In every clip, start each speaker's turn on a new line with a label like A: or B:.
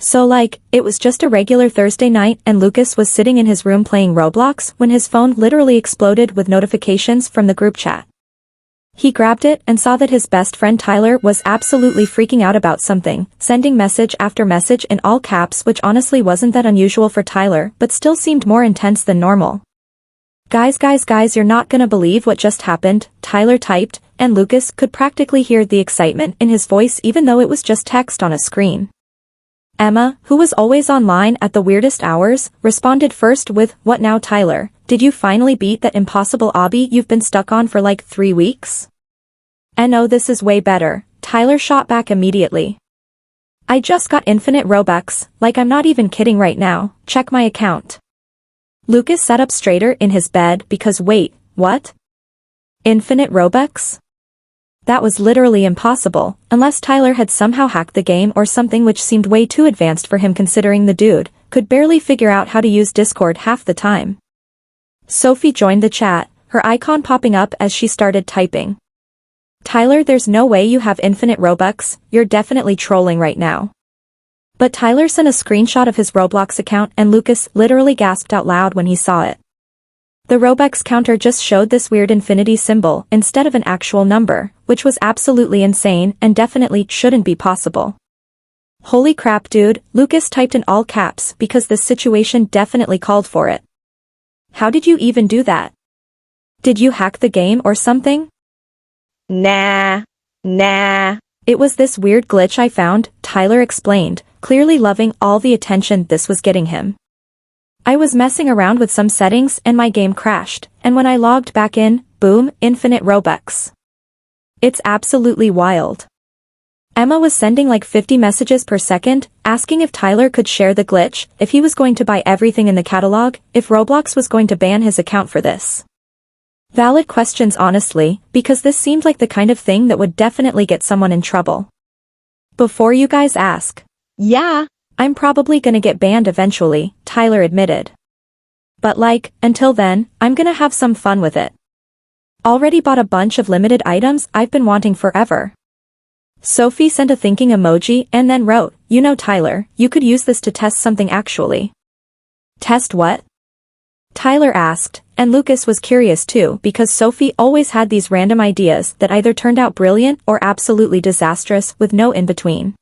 A: So it was just a regular Thursday night and Lucas was sitting in his room playing Roblox when his phone literally exploded with notifications from the group chat. He grabbed it and saw that his best friend Tyler was absolutely freaking out about something, sending message after message in all caps, which honestly wasn't that unusual for Tyler but still seemed more intense than normal. Guys, you're not gonna believe what just happened, Tyler typed, and Lucas could practically hear the excitement in his voice even though it was just text on a screen. Emma, who was always online at the weirdest hours, responded first with, "What now, Tyler? Did you finally beat that impossible obby you've been stuck on for 3 weeks?" "No, this is way better," Tyler shot back immediately. "I just got infinite Robux, I'm not even kidding right now, check my account." Lucas sat up straighter in his bed because wait, what? Infinite Robux? That was literally impossible, unless Tyler had somehow hacked the game or something, which seemed way too advanced for him considering the dude could barely figure out how to use Discord half the time. Sophie joined the chat, her icon popping up as she started typing. "Tyler, there's no way you have infinite Robux, you're definitely trolling right now." But Tyler sent a screenshot of his Roblox account and Lucas literally gasped out loud when he saw it. The Robux counter just showed this weird infinity symbol instead of an actual number, which was absolutely insane and definitely shouldn't be possible. "Holy crap, dude," Lucas typed in all caps because this situation definitely called for it. "How did you even do that? Did you hack the game or something?" Nah. "It was this weird glitch I found," Tyler explained, clearly loving all the attention this was getting him. "I was messing around with some settings and my game crashed, and when I logged back in, boom, infinite Robux. It's absolutely wild." Emma was sending 50 messages per second, asking if Tyler could share the glitch, if he was going to buy everything in the catalog, if Roblox was going to ban his account for this. Valid questions honestly, because this seemed like the kind of thing that would definitely get someone in trouble. "Before you guys ask, yeah, I'm probably gonna get banned eventually," Tyler admitted. "But until then, I'm gonna have some fun with it. Already bought a bunch of limited items I've been wanting forever." Sophie sent a thinking emoji and then wrote, "You know, Tyler, you could use this to test something actually." "Test what?" Tyler asked, and Lucas was curious too because Sophie always had these random ideas that either turned out brilliant or absolutely disastrous with no in-between.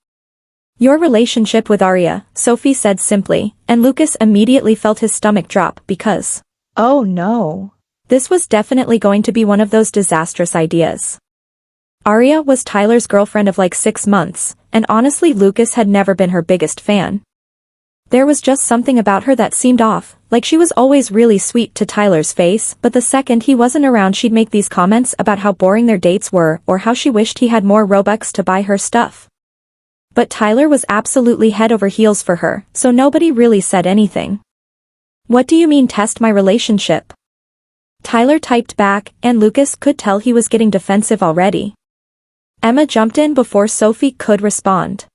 A: "Your relationship with Arya," Sophie said simply, and Lucas immediately felt his stomach drop because, oh no, this was definitely going to be one of those disastrous ideas. Arya was Tyler's girlfriend of 6 months, and honestly Lucas had never been her biggest fan. There was just something about her that seemed off, she was always really sweet to Tyler's face, but the second he wasn't around she'd make these comments about how boring their dates were or how she wished he had more Robux to buy her stuff. But Tyler was absolutely head over heels for her, so nobody really said anything. "What do you mean test my relationship?" Tyler typed back, and Lucas could tell he was getting defensive already. Emma jumped in before Sophie could respond.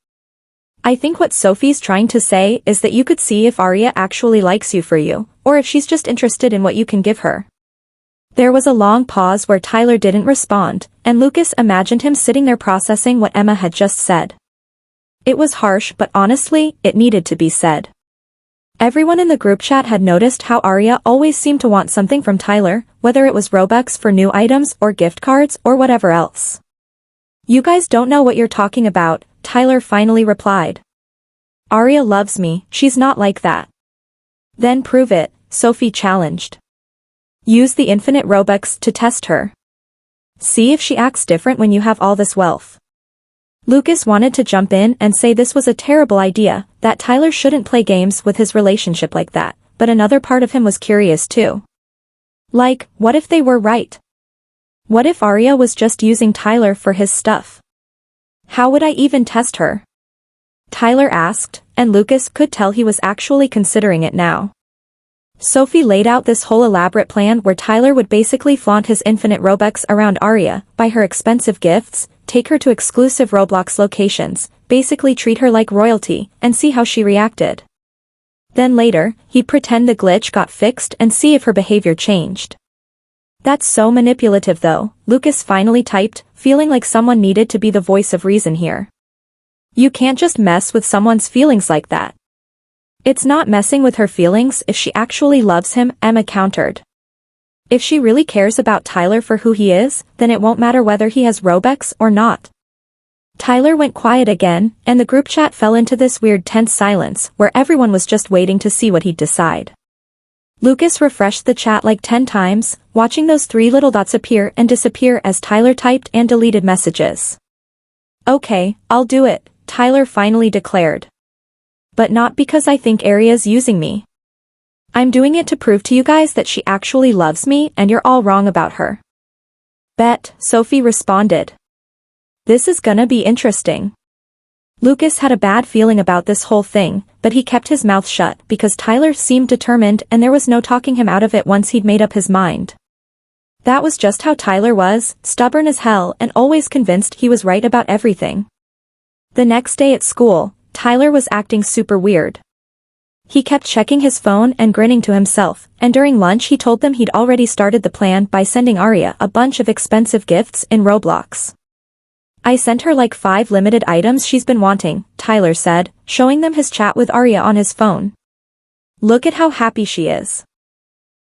A: "I think what Sophie's trying to say is that you could see if Arya actually likes you for you, or if she's just interested in what you can give her." There was a long pause where Tyler didn't respond, and Lucas imagined him sitting there processing what Emma had just said. It was harsh, but honestly, it needed to be said. Everyone in the group chat had noticed how Arya always seemed to want something from Tyler, whether it was Robux for new items or gift cards or whatever else. "You guys don't know what you're talking about," Tyler finally replied. "Arya loves me, she's not like that." "Then prove it," Sophie challenged. "Use the infinite Robux to test her. See if she acts different when you have all this wealth." Lucas wanted to jump in and say this was a terrible idea, that Tyler shouldn't play games with his relationship like that, but another part of him was curious too. What if they were right? What if Arya was just using Tyler for his stuff? "How would I even test her?" Tyler asked, and Lucas could tell he was actually considering it now. Sophie laid out this whole elaborate plan where Tyler would basically flaunt his infinite Robux around Arya, buy her expensive gifts, take her to exclusive Roblox locations, basically treat her like royalty, and see how she reacted. Then later, he'd pretend the glitch got fixed and see if her behavior changed. "That's so manipulative though," Lucas finally typed, feeling like someone needed to be the voice of reason here. You can't just mess with someone's feelings like that. It's not messing with her feelings if she actually loves him, Emma countered. If she really cares about Tyler for who he is, then it won't matter whether he has Robux or not. Tyler went quiet again, and the group chat fell into this weird tense silence where everyone was just waiting to see what he'd decide. Lucas refreshed the chat like 10 times, watching those 3 little dots appear and disappear as Tyler typed and deleted messages. Okay, I'll do it, Tyler finally declared. But not because I think Aria's using me. I'm doing it to prove to you guys that she actually loves me and you're all wrong about her. Bet, Sophie responded. This is gonna be interesting. Lucas had a bad feeling about this whole thing, but he kept his mouth shut because Tyler seemed determined and there was no talking him out of it once he'd made up his mind. That was just how Tyler was, stubborn as hell and always convinced he was right about everything. The next day at school, Tyler was acting super weird. He kept checking his phone and grinning to himself, and during lunch he told them he'd already started the plan by sending Aria a bunch of expensive gifts in Roblox. I sent her like 5 limited items she's been wanting, Tyler said, showing them his chat with Aria on his phone. Look at how happy she is.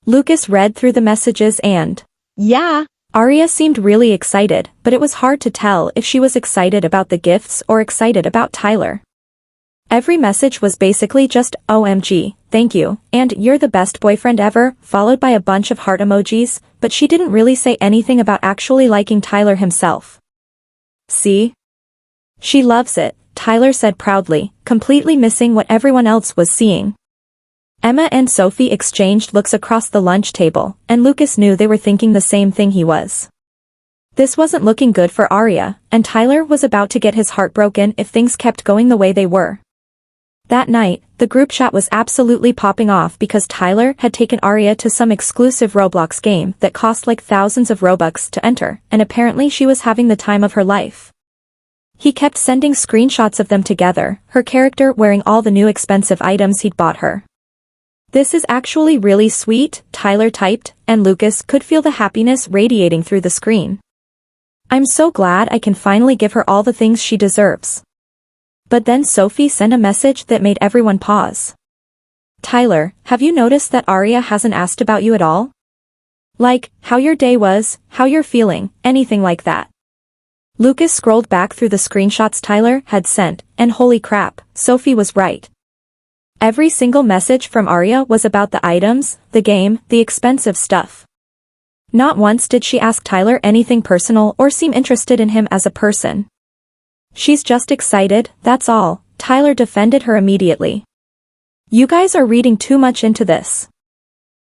A: Lucas read through the messages and, yeah. Aria seemed really excited, but it was hard to tell if she was excited about the gifts or excited about Tyler. Every message was basically just, OMG, thank you, and you're the best boyfriend ever, followed by a bunch of heart emojis, but she didn't really say anything about actually liking Tyler himself. See? She loves it, Tyler said proudly, completely missing what everyone else was seeing. Emma and Sophie exchanged looks across the lunch table, and Lucas knew they were thinking the same thing he was. This wasn't looking good for Aria, and Tyler was about to get his heart broken if things kept going the way they were. That night, the group chat was absolutely popping off because Tyler had taken Aria to some exclusive Roblox game that cost like thousands of Robux to enter, and apparently she was having the time of her life. He kept sending screenshots of them together, her character wearing all the new expensive items he'd bought her. This is actually really sweet, Tyler typed, and Lucas could feel the happiness radiating through the screen. I'm so glad I can finally give her all the things she deserves. But then Sophie sent a message that made everyone pause. Tyler, have you noticed that Aria hasn't asked about you at all? Like, how your day was, how you're feeling, anything like that. Lucas scrolled back through the screenshots Tyler had sent, and holy crap, Sophie was right. Every single message from Aria was about the items, the game, the expensive stuff. Not once did she ask Tyler anything personal or seem interested in him as a person. She's just excited, that's all, Tyler defended her immediately. You guys are reading too much into this.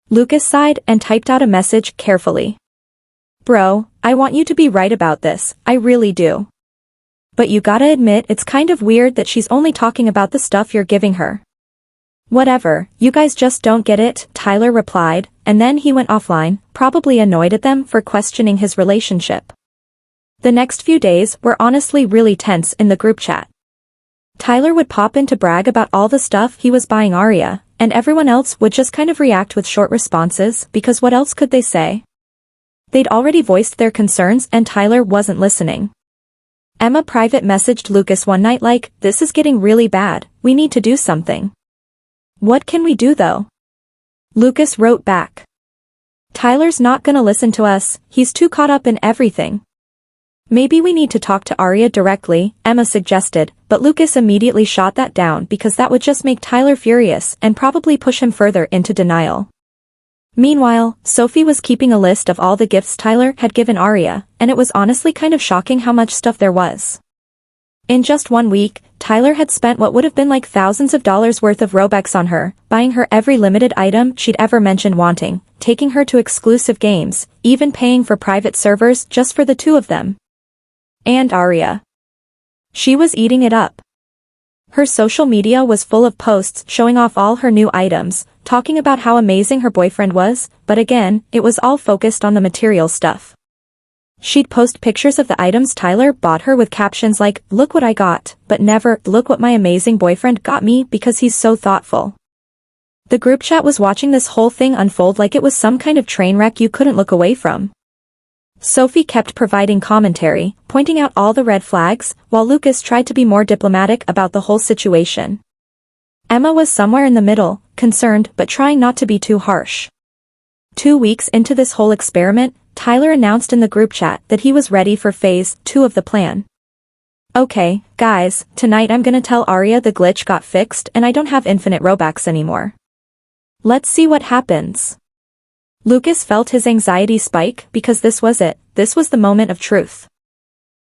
A: Lucas sighed and typed out a message carefully. Bro, I want you to be right about this, I really do. But you gotta admit it's kind of weird that she's only talking about the stuff you're giving her. Whatever, you guys just don't get it, Tyler replied, and then he went offline, probably annoyed at them for questioning his relationship. The next few days were honestly really tense in the group chat. Tyler would pop in to brag about all the stuff he was buying Aria, and everyone else would just kind of react with short responses because what else could they say? They'd already voiced their concerns and Tyler wasn't listening. Emma private messaged Lucas one night like, this is getting really bad, we need to do something. What can we do though? Lucas wrote back. Tyler's not gonna listen to us, he's too caught up in everything. Maybe we need to talk to Aria directly, Emma suggested, but Lucas immediately shot that down because that would just make Tyler furious and probably push him further into denial. Meanwhile, Sophie was keeping a list of all the gifts Tyler had given Aria, and it was honestly kind of shocking how much stuff there was. In just 1 week, Tyler had spent what would have been like thousands of dollars worth of Robux on her, buying her every limited item she'd ever mentioned wanting, taking her to exclusive games, even paying for private servers just for the 2 of them. And Aria. She was eating it up. Her social media was full of posts showing off all her new items, talking about how amazing her boyfriend was, but again, it was all focused on the material stuff. She'd post pictures of the items Tyler bought her with captions like, look what I got, but never, look what my amazing boyfriend got me because he's so thoughtful. The group chat was watching this whole thing unfold like it was some kind of train wreck you couldn't look away from. Sophie kept providing commentary, pointing out all the red flags, while Lucas tried to be more diplomatic about the whole situation. Emma was somewhere in the middle, concerned but trying not to be too harsh. 2 weeks into this whole experiment, Tyler announced in the group chat that he was ready for phase 2 of the plan. Okay, guys, tonight I'm gonna tell Arya the glitch got fixed and I don't have infinite Robux anymore. Let's see what happens. Lucas felt his anxiety spike because this was it, this was the moment of truth.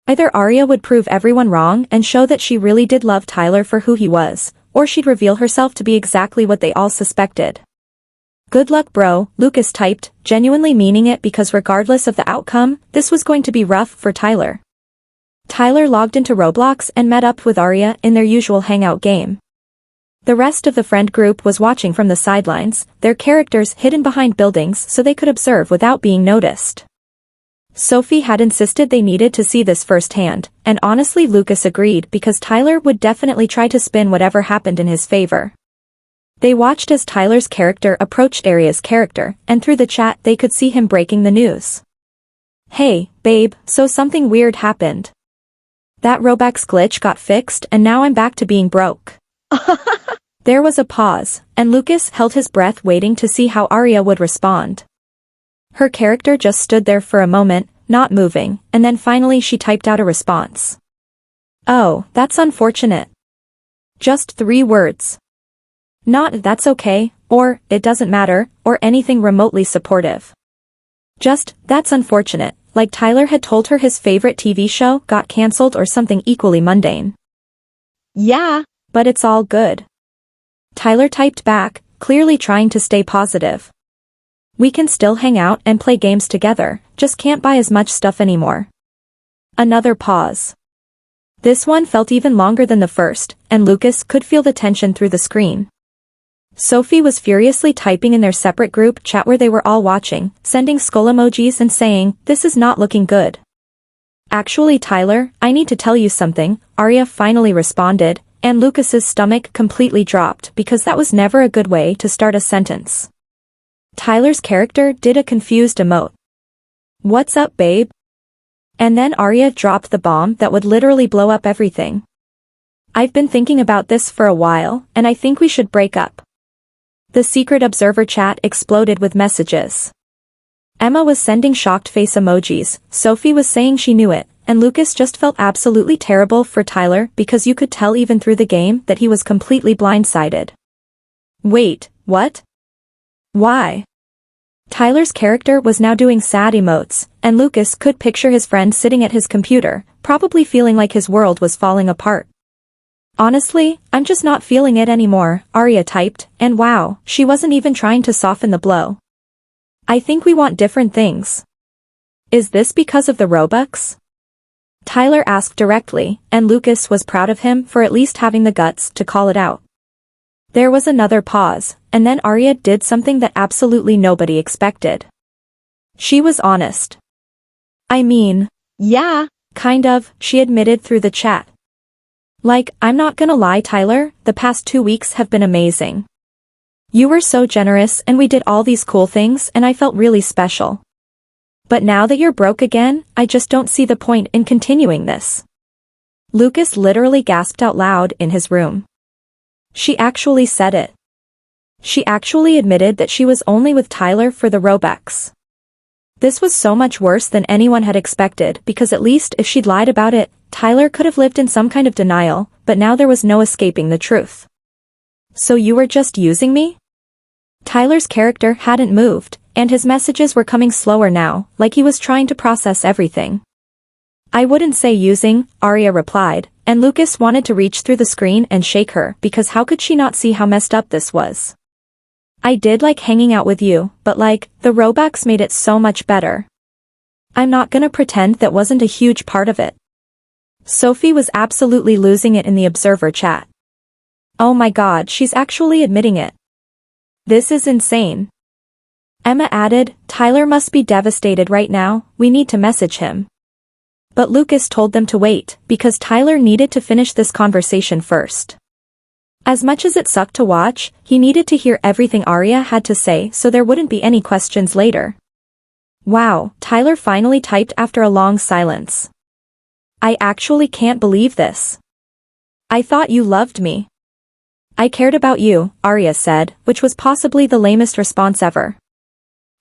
A: Either Arya would prove everyone wrong and show that she really did love Tyler for who he was, or she'd reveal herself to be exactly what they all suspected. Good luck bro, Lucas typed, genuinely meaning it because regardless of the outcome, this was going to be rough for Tyler. Tyler logged into Roblox and met up with Arya in their usual hangout game. The rest of the friend group was watching from the sidelines, their characters hidden behind buildings so they could observe without being noticed. Sophie had insisted they needed to see this firsthand, and honestly Lucas agreed because Tyler would definitely try to spin whatever happened in his favor. They watched as Tyler's character approached Arya's character, and through the chat they could see him breaking the news. Hey, babe, so something weird happened. That Robux glitch got fixed and now I'm back to being broke. There was a pause, and Lucas held his breath waiting to see how Arya would respond. Her character just stood there for a moment, not moving, and then finally she typed out a response. Oh, that's unfortunate. Just 3 words. Not that's okay, or it doesn't matter, or anything remotely supportive. Just, that's unfortunate, like Tyler had told her his favorite TV show got cancelled or something equally mundane.
B: Yeah,
A: but it's all good. Tyler typed back, clearly trying to stay positive. We can still hang out and play games together, just can't buy as much stuff anymore. Another pause. This one felt even longer than the first, and Lucas could feel the tension through the screen. Sophie was furiously typing in their separate group chat where they were all watching, sending skull emojis and saying, "This is not looking good." Actually Tyler, I need to tell you something, Arya finally responded, and Lucas's stomach completely dropped because that was never a good way to start a sentence. Tyler's character did a confused emote. What's up babe? And then Arya dropped the bomb that would literally blow up everything. I've been thinking about this for a while, and I think we should break up. The secret observer chat exploded with messages. Emma was sending shocked face emojis, Sophie was saying she knew it, and Lucas just felt absolutely terrible for Tyler because you could tell even through the game that he was completely blindsided. Wait, what? Why? Tyler's character was now doing sad emotes, and Lucas could picture his friend sitting at his computer, probably feeling like his world was falling apart. Honestly, I'm just not feeling it anymore, Arya typed, and wow, she wasn't even trying to soften the blow. I think we want different things. Is this because of the Robux? Tyler asked directly, and Lucas was proud of him for at least having the guts to call it out. There was another pause, and then Arya did something that absolutely nobody expected. She was honest. I mean,
B: yeah,
A: kind of, she admitted through the chat. Like, I'm not gonna lie Tyler, the past 2 weeks have been amazing. You were so generous and we did all these cool things and I felt really special. But now that you're broke again, I just don't see the point in continuing this. Lucas literally gasped out loud in his room. She actually said it. She actually admitted that she was only with Tyler for the Robux. This was so much worse than anyone had expected because at least if she'd lied about it, Tyler could have lived in some kind of denial, but now there was no escaping the truth. So you were just using me? Tyler's character hadn't moved, and his messages were coming slower now, like he was trying to process everything. I wouldn't say using, Arya replied, and Lucas wanted to reach through the screen and shake her because how could she not see how messed up this was? I did like hanging out with you, but like, the Robux made it so much better. I'm not gonna pretend that wasn't a huge part of it. Sophie was absolutely losing it in the observer chat. Oh my god, she's actually admitting it. This is insane. Emma added, Tyler must be devastated right now, we need to message him. But Lucas told them to wait, because Tyler needed to finish this conversation first. As much as it sucked to watch, he needed to hear everything Arya had to say so there wouldn't be any questions later. Wow, Tyler finally typed after a long silence. I actually can't believe this. I thought you loved me. I cared about you, Arya said, which was possibly the lamest response ever.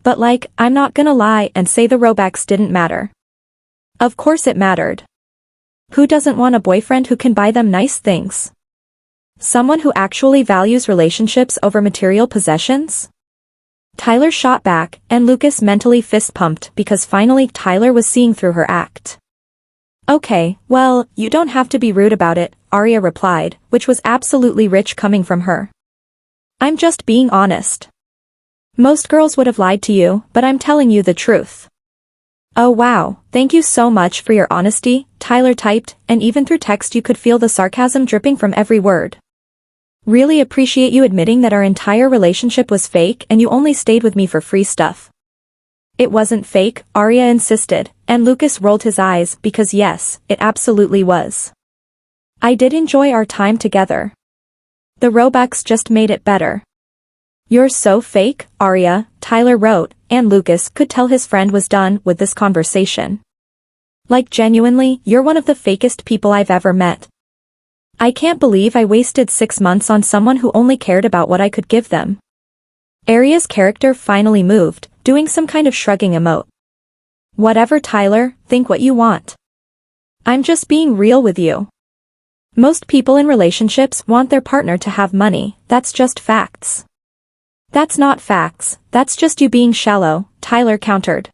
A: But like, I'm not gonna lie and say the Robux didn't matter. Of course it mattered. Who doesn't want a boyfriend who can buy them nice things? Someone who actually values relationships over material possessions? Tyler shot back, and Lucas mentally fist-pumped because finally Tyler was seeing through her act. Okay, well, you don't have to be rude about it, Arya replied, which was absolutely rich coming from her. I'm just being honest. Most girls would have lied to you, but I'm telling you the truth. Oh wow, thank you so much for your honesty, Tyler typed, and even through text you could feel the sarcasm dripping from every word. Really appreciate you admitting that our entire relationship was fake and you only stayed with me for free stuff. It wasn't fake, Arya insisted, and Lucas rolled his eyes because yes, it absolutely was. I did enjoy our time together. The Robux just made it better. You're so fake, Arya, Tyler wrote, and Lucas could tell his friend was done with this conversation. Like genuinely, you're one of the fakest people I've ever met. I can't believe I wasted 6 months on someone who only cared about what I could give them. Arya's character finally moved, doing some kind of shrugging emote. Whatever Tyler, think what you want. I'm just being real with you. Most people in relationships want their partner to have money, that's just facts. That's not facts, that's just you being shallow, Tyler countered.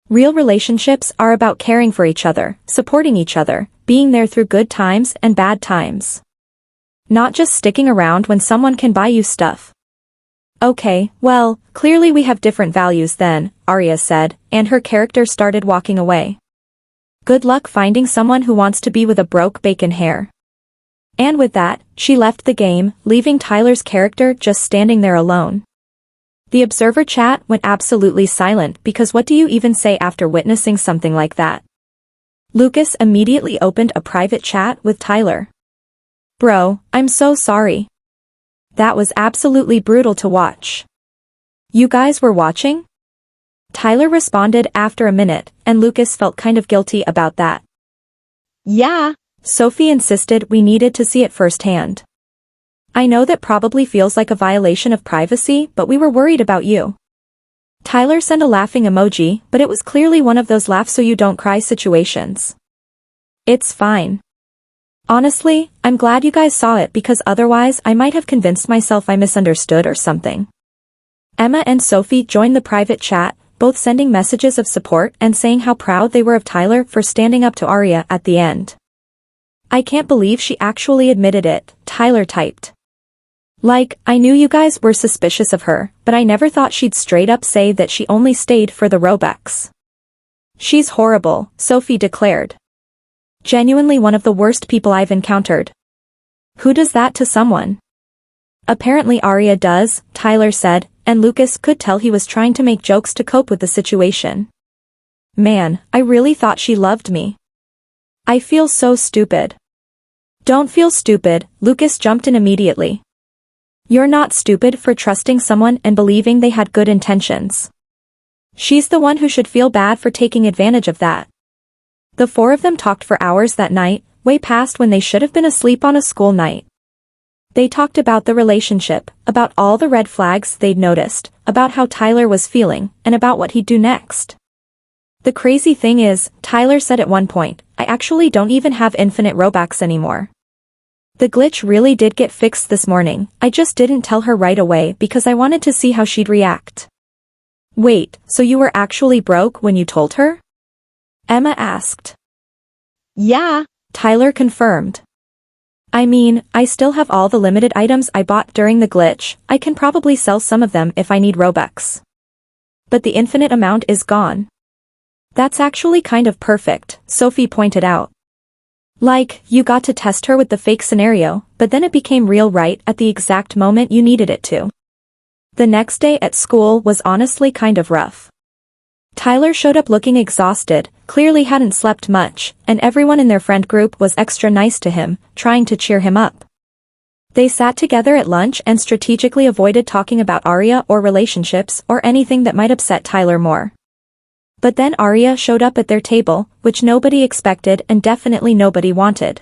A: Real relationships are about caring for each other, supporting each other, being there through good times and bad times. Not just sticking around when someone can buy you stuff. Okay, well, clearly we have different values then, Arya said, and her character started walking away. Good luck finding someone who wants to be with a broke bacon hair. And with that, she left the game, leaving Tyler's character just standing there alone. The observer chat went absolutely silent because what do you even say after witnessing something like that? Lucas immediately opened a private chat with Tyler. Bro, I'm so sorry. That was absolutely brutal to watch. You guys were watching? Tyler responded after a minute, and Lucas felt kind of guilty about that.
B: Yeah.
A: Sophie insisted we needed to see it firsthand. I know that probably feels like a violation of privacy, but we were worried about you. Tyler sent a laughing emoji, but it was clearly one of those laugh so you don't cry situations. It's fine. Honestly, I'm glad you guys saw it because otherwise I might have convinced myself I misunderstood or something. Emma and Sophie joined the private chat, both sending messages of support and saying how proud they were of Tyler for standing up to Arya at the end. I can't believe she actually admitted it, Tyler typed. Like, I knew you guys were suspicious of her, but I never thought she'd straight up say that she only stayed for the Robux. She's horrible, Sophie declared. Genuinely one of the worst people I've encountered. Who does that to someone? Apparently Arya does, Tyler said, and Lucas could tell he was trying to make jokes to cope with the situation. Man, I really thought she loved me. I feel so stupid. Don't feel stupid, Lucas jumped in immediately. You're not stupid for trusting someone and believing they had good intentions. She's the one who should feel bad for taking advantage of that. The four of them talked for hours that night, way past when they should have been asleep on a school night. They talked about the relationship, about all the red flags they'd noticed, about how Tyler was feeling, and about what he'd do next. The crazy thing is, Tyler said at one point, I actually don't even have infinite Robux anymore. The glitch really did get fixed this morning, I just didn't tell her right away because I wanted to see how she'd react. Wait, so you were actually broke when you told her? Emma asked.
B: Yeah.
A: Tyler confirmed. I mean, I still have all the limited items I bought during the glitch, I can probably sell some of them if I need Robux. But the infinite amount is gone. That's actually kind of perfect, Sophie pointed out. Like, you got to test her with the fake scenario, but then it became real right at the exact moment you needed it to. The next day at school was honestly kind of rough. Tyler showed up looking exhausted, clearly hadn't slept much, and everyone in their friend group was extra nice to him, trying to cheer him up. They sat together at lunch and strategically avoided talking about Arya or relationships or anything that might upset Tyler more. But then Arya showed up at their table, which nobody expected and definitely nobody wanted.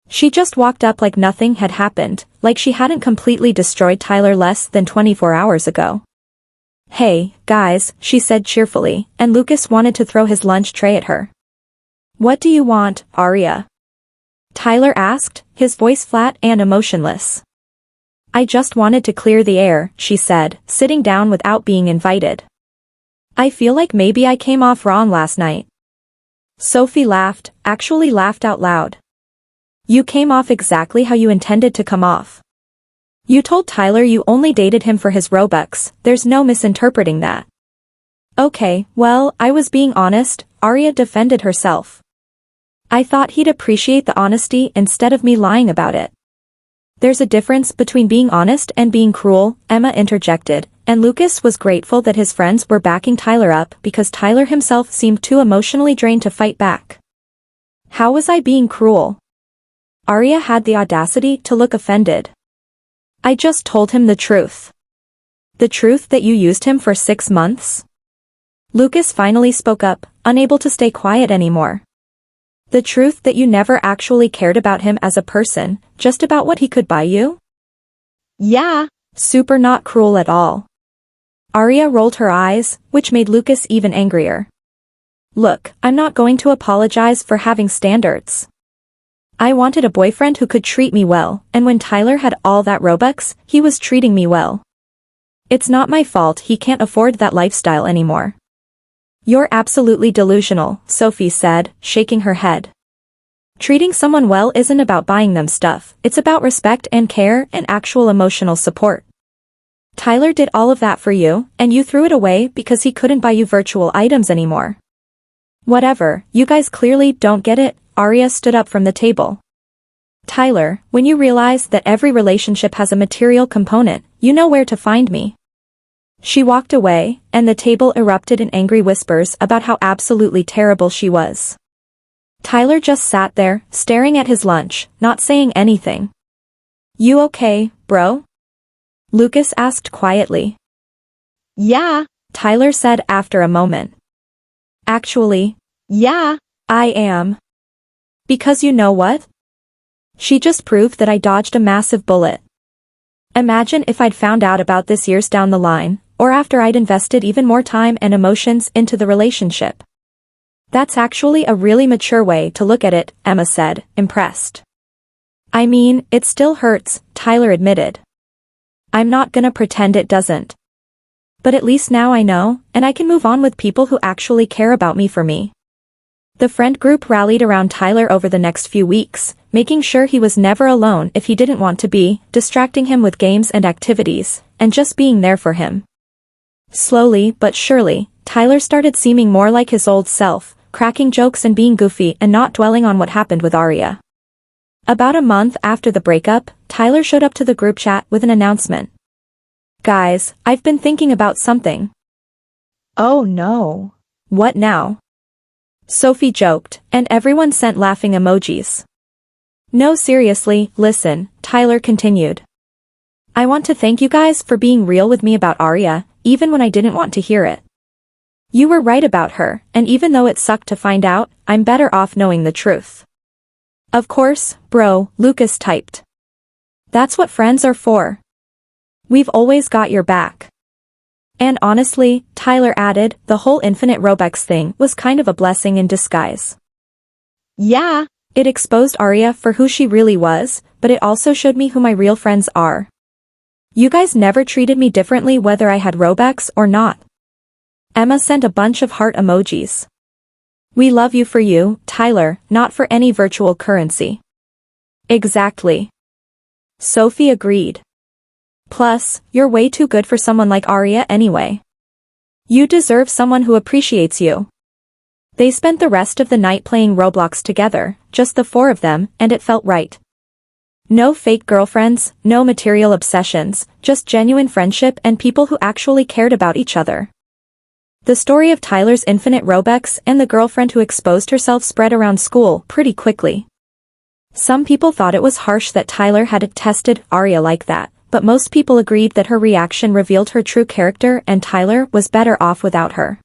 A: She just walked up like nothing had happened, like she hadn't completely destroyed Tyler less than 24 hours ago. "Hey, guys," she said cheerfully, and Lucas wanted to throw his lunch tray at her. "What do you want, Arya?" Tyler asked, his voice flat and emotionless. "I just wanted to clear the air," she said, sitting down without being invited. "I feel like maybe I came off wrong last night." Sophie laughed, actually laughed out loud. "You came off exactly how you intended to come off. You told Tyler you only dated him for his Robux, there's no misinterpreting that." "Okay, well, I was being honest," Arya defended herself. "I thought he'd appreciate the honesty instead of me lying about it." "There's a difference between being honest and being cruel," Emma interjected, and Lucas was grateful that his friends were backing Tyler up because Tyler himself seemed too emotionally drained to fight back. "How was I being cruel?" Arya had the audacity to look offended. "I just told him the truth." "The truth that you used him for 6 months?" Lucas finally spoke up, unable to stay quiet anymore. "The truth that you never actually cared about him as a person, just about what he could buy you?"
B: Yeah.
A: "Super not cruel at all." Arya rolled her eyes, which made Lucas even angrier. "Look, I'm not going to apologize for having standards. I wanted a boyfriend who could treat me well, and when Tyler had all that Robux, he was treating me well. It's not my fault he can't afford that lifestyle anymore." "You're absolutely delusional," Sophie said, shaking her head. "Treating someone well isn't about buying them stuff, it's about respect and care and actual emotional support. Tyler did all of that for you, and you threw it away because he couldn't buy you virtual items anymore." "Whatever, you guys clearly don't get it," Arya stood up from the table. "Tyler, when you realize that every relationship has a material component, you know where to find me." She walked away, and the table erupted in angry whispers about how absolutely terrible she was. Tyler just sat there, staring at his lunch, not saying anything. "You okay, bro?" Lucas asked quietly.
B: Yeah.
A: Tyler said after a moment. "Actually,
B: Yeah.
A: I am. Because you know what? She just proved that I dodged a massive bullet. Imagine if I'd found out about this years down the line, or after I'd invested even more time and emotions into the relationship." "That's actually a really mature way to look at it," Emma said, impressed. "I mean, it still hurts," Tyler admitted. "I'm not gonna pretend it doesn't. But at least now I know, and I can move on with people who actually care about me for me." The friend group rallied around Tyler over the next few weeks, making sure he was never alone if he didn't want to be, distracting him with games and activities, and just being there for him. Slowly but surely, Tyler started seeming more like his old self, cracking jokes and being goofy and not dwelling on what happened with Arya. About a month after the breakup, Tyler showed up to the group chat with an announcement. "Guys, I've been thinking about something."
B: Oh no.
A: "What now?" Sophie joked, and everyone sent laughing emojis. "No, seriously, listen," Tyler continued. "I want to thank you guys for being real with me about Arya, even when I didn't want to hear it. You were right about her, and even though it sucked to find out, I'm better off knowing the truth." "Of course, bro," Lucas typed. "That's what friends are for. We've always got your back." And honestly, Tyler added, the whole infinite Robux thing was kind of a blessing in disguise.
B: Yeah.
A: It exposed Arya for who she really was, but it also showed me who my real friends are. You guys never treated me differently whether I had Robux or not. Emma sent a bunch of heart emojis. "We love you for you, Tyler, not for any virtual currency." "Exactly." Sophie agreed. "Plus, you're way too good for someone like Arya anyway. You deserve someone who appreciates you." They spent the rest of the night playing Roblox together, just the four of them, and it felt right. No fake girlfriends, no material obsessions, just genuine friendship and people who actually cared about each other. The story of Tyler's infinite Robux and the girlfriend who exposed herself spread around school pretty quickly. Some people thought it was harsh that Tyler had tested Arya like that, but most people agreed that her reaction revealed her true character and Tyler was better off without her.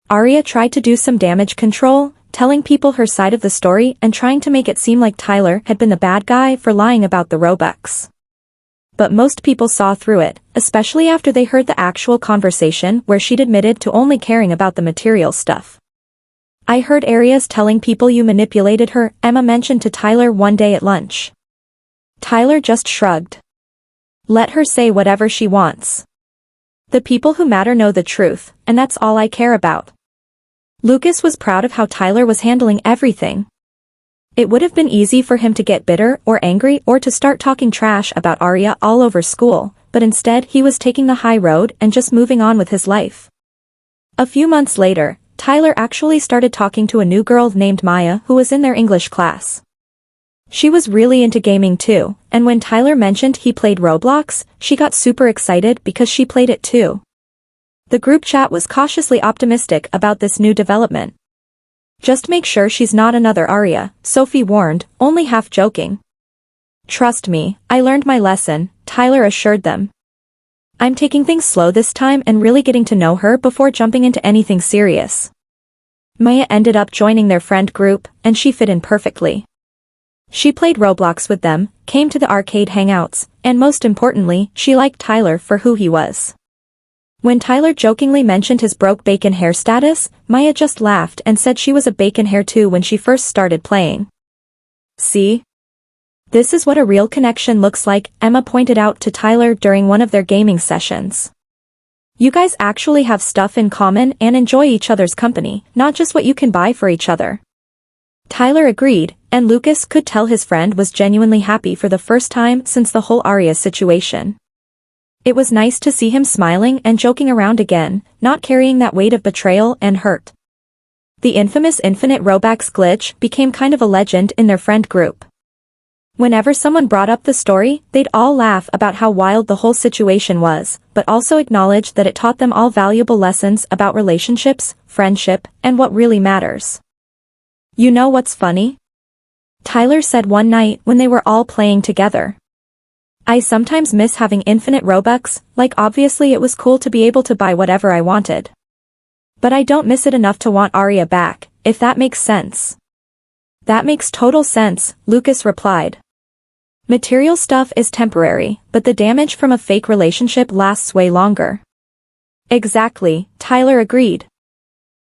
A: Arya tried to do some damage control, telling people her side of the story and trying to make it seem like Tyler had been the bad guy for lying about the Robux. But most people saw through it, especially after they heard the actual conversation where she'd admitted to only caring about the material stuff. "I heard Arya's telling people you manipulated her," Emma mentioned to Tyler one day at lunch. Tyler just shrugged. "Let her say whatever she wants. The people who matter know the truth, and that's all I care about." Lucas was proud of how Tyler was handling everything. It would have been easy for him to get bitter or angry or to start talking trash about Arya all over school, but instead he was taking the high road and just moving on with his life. A few months later, Tyler actually started talking to a new girl named Maya who was in their English class. She was really into gaming too, and when Tyler mentioned he played Roblox, she got super excited because she played it too. The group chat was cautiously optimistic about this new development. "Just make sure she's not another Arya," Sophie warned, only half joking. "Trust me, I learned my lesson," Tyler assured them. "I'm taking things slow this time and really getting to know her before jumping into anything serious." Maya ended up joining their friend group, and she fit in perfectly. She played Roblox with them, came to the arcade hangouts, and most importantly, she liked Tyler for who he was. When Tyler jokingly mentioned his broke bacon hair status, Maya just laughed and said she was a bacon hair too when she first started playing. "See? This is what a real connection looks like," Emma pointed out to Tyler during one of their gaming sessions. "You guys actually have stuff in common and enjoy each other's company, not just what you can buy for each other." Tyler agreed, and Lucas could tell his friend was genuinely happy for the first time since the whole Arya situation. It was nice to see him smiling and joking around again, not carrying that weight of betrayal and hurt. The infamous infinite Robux glitch became kind of a legend in their friend group. Whenever someone brought up the story, they'd all laugh about how wild the whole situation was, but also acknowledge that it taught them all valuable lessons about relationships, friendship, and what really matters. "You know what's funny?" Tyler said one night when they were all playing together. "I sometimes miss having infinite Robux, like obviously it was cool to be able to buy whatever I wanted. But I don't miss it enough to want Arya back, if that makes sense." "That makes total sense," Lucas replied. "Material stuff is temporary, but the damage from a fake relationship lasts way longer." "Exactly," Tyler agreed.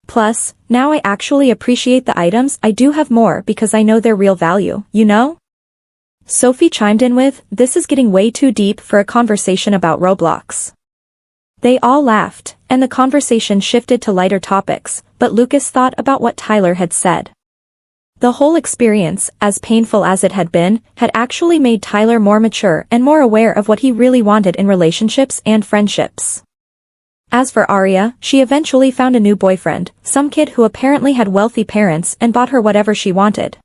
A: "Plus, now I actually appreciate the items I do have more because I know their real value, you know?" Sophie chimed in with, "This is getting way too deep for a conversation about Roblox." They all laughed, and the conversation shifted to lighter topics, but Lucas thought about what Tyler had said. The whole experience, as painful as it had been, had actually made Tyler more mature and more aware of what he really wanted in relationships and friendships. As for Arya, she eventually found a new boyfriend, some kid who apparently had wealthy parents and bought her whatever she wanted.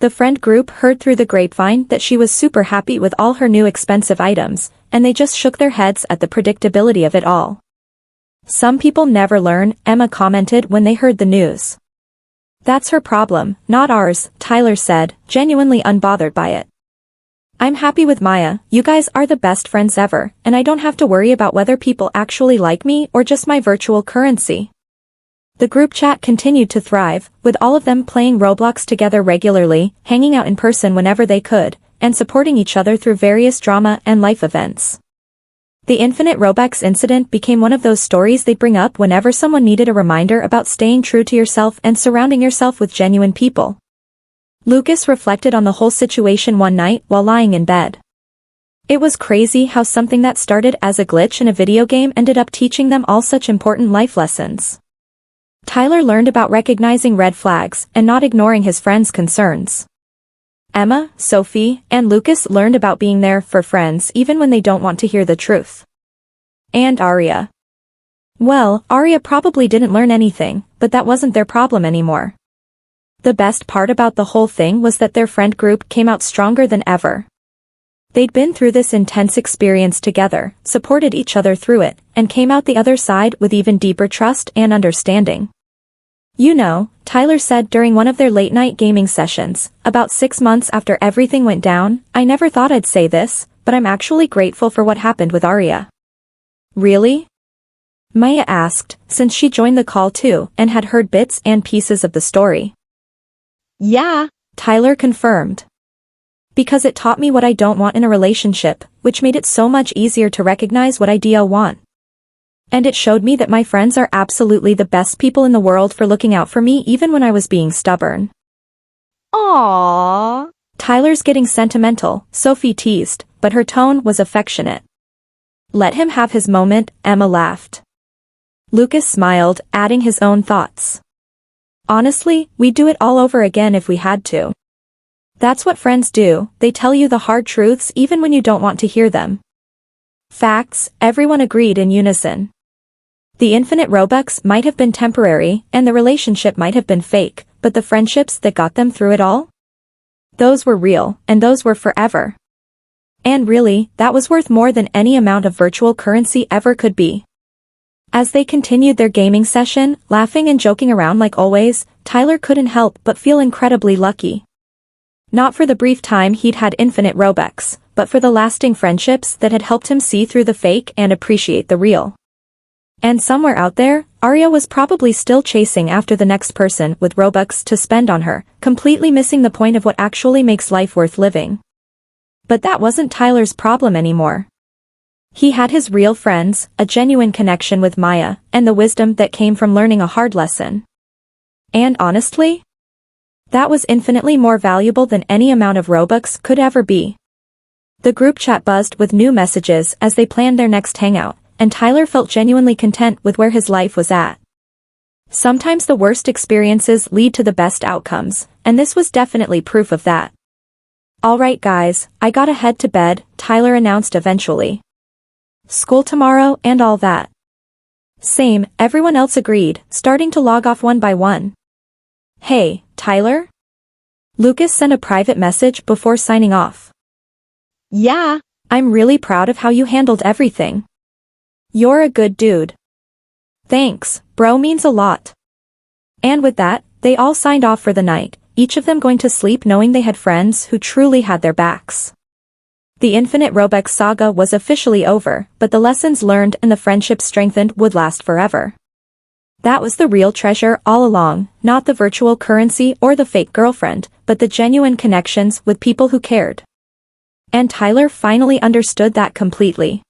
A: The friend group heard through the grapevine that she was super happy with all her new expensive items, and they just shook their heads at the predictability of it all. "Some people never learn," Emma commented when they heard the news. "That's her problem, not ours," Tyler said, genuinely unbothered by it. "I'm happy with Maya, you guys are the best friends ever, and I don't have to worry about whether people actually like me or just my virtual currency." The group chat continued to thrive, with all of them playing Roblox together regularly, hanging out in person whenever they could, and supporting each other through various drama and life events. The Infinite Robux incident became one of those stories they'd bring up whenever someone needed a reminder about staying true to yourself and surrounding yourself with genuine people. Lucas reflected on the whole situation one night while lying in bed. It was crazy how something that started as a glitch in a video game ended up teaching them all such important life lessons. Tyler learned about recognizing red flags and not ignoring his friends' concerns. Emma, Sophie, and Lucas learned about being there for friends even when they don't want to hear the truth. And Arya. Well, Arya probably didn't learn anything, but that wasn't their problem anymore. The best part about the whole thing was that their friend group came out stronger than ever. They'd been through this intense experience together, supported each other through it, and came out the other side with even deeper trust and understanding. "You know," Tyler said during one of their late-night gaming sessions, about 6 months after everything went down, "I never thought I'd say this, but I'm actually grateful for what happened with Arya." "Really?" Maya asked, since she joined the call too and had heard bits and pieces of the story.
B: Yeah.
A: Tyler confirmed. Because it taught me what I don't want in a relationship, which made it so much easier to recognize what I do want. And it showed me that my friends are absolutely the best people in the world for looking out for me even when I was being stubborn.
B: Aww.
A: Tyler's getting sentimental, Sophie teased, but her tone was affectionate. Let him have his moment, Emma laughed. Lucas smiled, adding his own thoughts. Honestly, we'd do it all over again if we had to. That's what friends do, they tell you the hard truths even when you don't want to hear them. Facts, everyone agreed in unison. The infinite Robux might have been temporary, and the relationship might have been fake, but the friendships that got them through it all? Those were real, and those were forever. And really, that was worth more than any amount of virtual currency ever could be. As they continued their gaming session, laughing and joking around like always, Tyler couldn't help but feel incredibly lucky. Not for the brief time he'd had infinite Robux, but for the lasting friendships that had helped him see through the fake and appreciate the real. And somewhere out there, Arya was probably still chasing after the next person with Robux to spend on her, completely missing the point of what actually makes life worth living. But that wasn't Tyler's problem anymore. He had his real friends, a genuine connection with Maya, and the wisdom that came from learning a hard lesson. And honestly, that was infinitely more valuable than any amount of Robux could ever be. The group chat buzzed with new messages as they planned their next hangout, and Tyler felt genuinely content with where his life was at. Sometimes the worst experiences lead to the best outcomes, and this was definitely proof of that. Alright guys, I gotta head to bed, Tyler announced eventually. School tomorrow and all that. Same, everyone else agreed, starting to log off one by one. Hey, Tyler? Lucas sent a private message before signing off.
B: Yeah.
A: I'm really proud of how you handled everything. You're a good dude. Thanks, bro, means a lot. And with that, they all signed off for the night, each of them going to sleep knowing they had friends who truly had their backs. The infinite Robux saga was officially over, but the lessons learned and the friendships strengthened would last forever. That was the real treasure all along, not the virtual currency or the fake girlfriend, but the genuine connections with people who cared. And Tyler finally understood that completely.